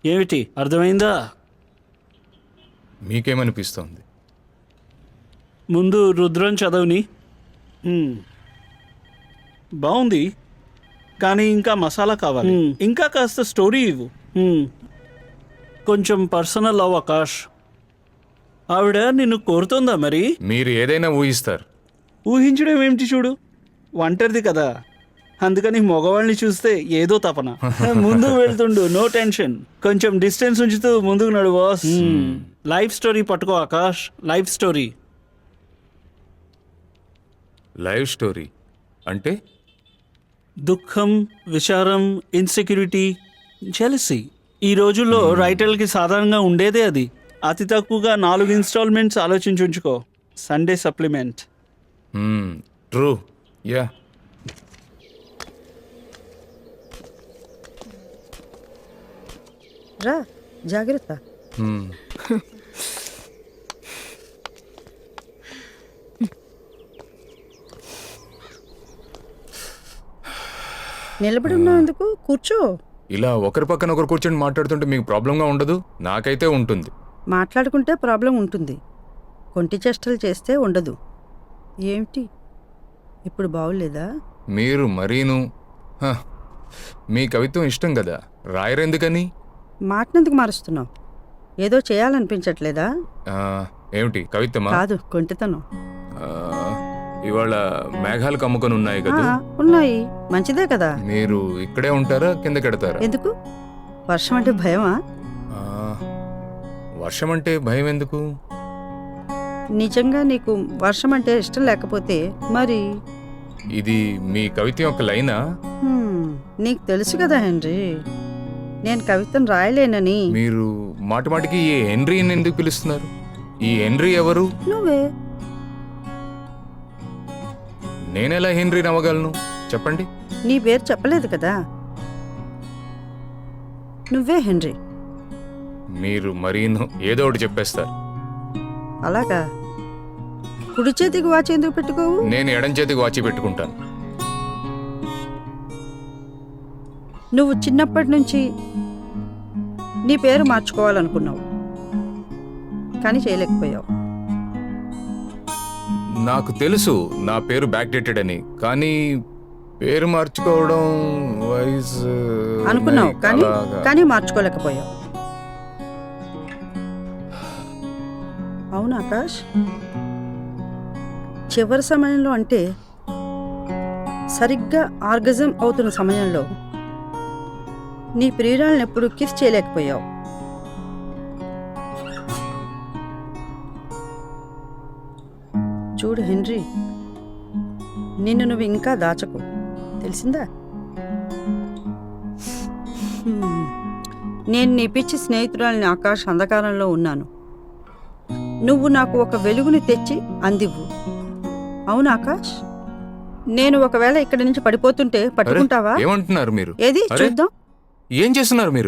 ఏమిటి అర్థమైందా? మీకేమనిపిస్తోంది? ముందు రుద్రం చదవని. బాగుంది, కానీ ఇంకా మసాలా కావాలి. ఇంకా కాస్త స్టోరీ ఇవ్వు. కొంచెం పర్సనల్ అవ్వు ఆకాష్. ఆవిడ నిన్ను కోరుతోందా మరి? మీరు ఏదైనా ఊహిస్తారు. ఊహించడం ఏమిటి చూడు, ఒంటరిది కదా, అందుకని మగవాళ్ళని చూస్తే ఏదో తపన. ముందుకు వెళ్తుండు, నో టెన్షన్. కొంచెం డిస్టెన్స్ ఉంచుతూ ముందుకు నడు బాస్. లైఫ్ స్టోరీ పట్టుకో Akash, life story. Live story అంటే? దుఃఖం, విచారం, ఇన్సెక్యూరిటీ, జెలసీ. ఈ రోజుల్లో రైటర్లకి సాధారణంగా ఉండేదే అది. అతి తక్కువగా 4 ఇన్స్టాల్మెంట్స్ ఆలోచించుకో. Sunday supplement. True, yeah. రా, జాగ్రత్త. నిలబడి ఉన్నావు ఎందుకు? కూర్చో. ఇలా ఒకరి పక్కన ఒకరు కూర్చొని మాట్లాడుతుంటే మీకు ప్రాబ్లంగా ఉండదు? నాకైతే ఉంటుంది. మాట్లాడుకుంటే ప్రాబ్లం ఉంటుంది, కొంటి చేష్టలు చేస్తే ఉండదు. ఏమిటి ఇప్పుడు బాగులేదా? మీరు మరీను. హ, మీ కవిత్వం ఇష్టం కదా, రాయరెందుకని? మాటనెందుకు మారుస్తున్నావు? ఏదో చేయాలనిపించట్లేదా? ఏమిటి కవిత్వమా? కాదు, కొంటితనం. ఇవాళ మేఘాలు కమ్ముకొని ఉన్నాయి కదా. ఉన్నాయి, మంచిదే కదా. మీరు ఇక్కడే ఉంటారా, కిందకెడతారా? ఎందుకు? వర్షం అంటే భయమా? వర్షం అంటే భయం ఎందుకు? నిజంగా నీకు వర్షం అంటే ఇష్టం లేకపోతే మరి ఇది మీ కవిత్వం ఒక లైనా? నీకు తెలుసు కదా హెన్రీ, నేను కవిత్వం రాయలేనని. మీరు మాటిమాటికి ఈ హెన్రీ అని ఎందుకు పిలుస్తున్నారు? ఈ హెన్రీ ఎవరు? నువ్వే. నేనెలా హెన్రీ నవ్వగలను చెప్పండి? నీ పేరు చెప్పలేదు కదా, నువ్వే హెన్రీ. మీరు మరీను ఏదో ఒకటి చెప్పేస్తారు. అలాగా? కుడి చేతికి వాచి ఎందుకు పెట్టుకోవు? నేను ఎడం చేతికి వాచి పెట్టుకుంటాను. నువ్వు చిన్నప్పటి నుంచి నీ పేరు మార్చుకోవాలనుకున్నావు, కానీ చేయలేకపోయావు. నాకు తెలుసు నా పేరు బ్యాక్ డేటెడ్ అని, కానీ పేరు మార్చుకోవడం వయసు అనుకున్నావు, కానీ మార్చుకోలేకపోయావు. అవును ఆకాష్, చివరి సమయంలో అంటే సరిగ్గా ఆర్గజం అవుతున్న సమయంలో నీ ప్రియురాలను ఎప్పుడు కిస్ చేయలేకపోయావు. చూడు హెన్రీ, నిన్ను నువ్వు ఇంకా దాచకు, తెలిసిందా? నేను నీ పిచ్చి స్నేహితురాలిని ఆకాష్ అంధకారంలో ఉన్నాను. నువ్వు నాకు ఒక వెలుగుని తెచ్చి అందివ్వు. అవును ఆకాష్, నేను ఒకవేళ ఇక్కడి నుంచి పడిపోతుంటే పట్టుకుంటావా? ఏమంటున్నారు మీరు? ఏది చూద్దాం. ఏం చేస్తున్నారు మీరు?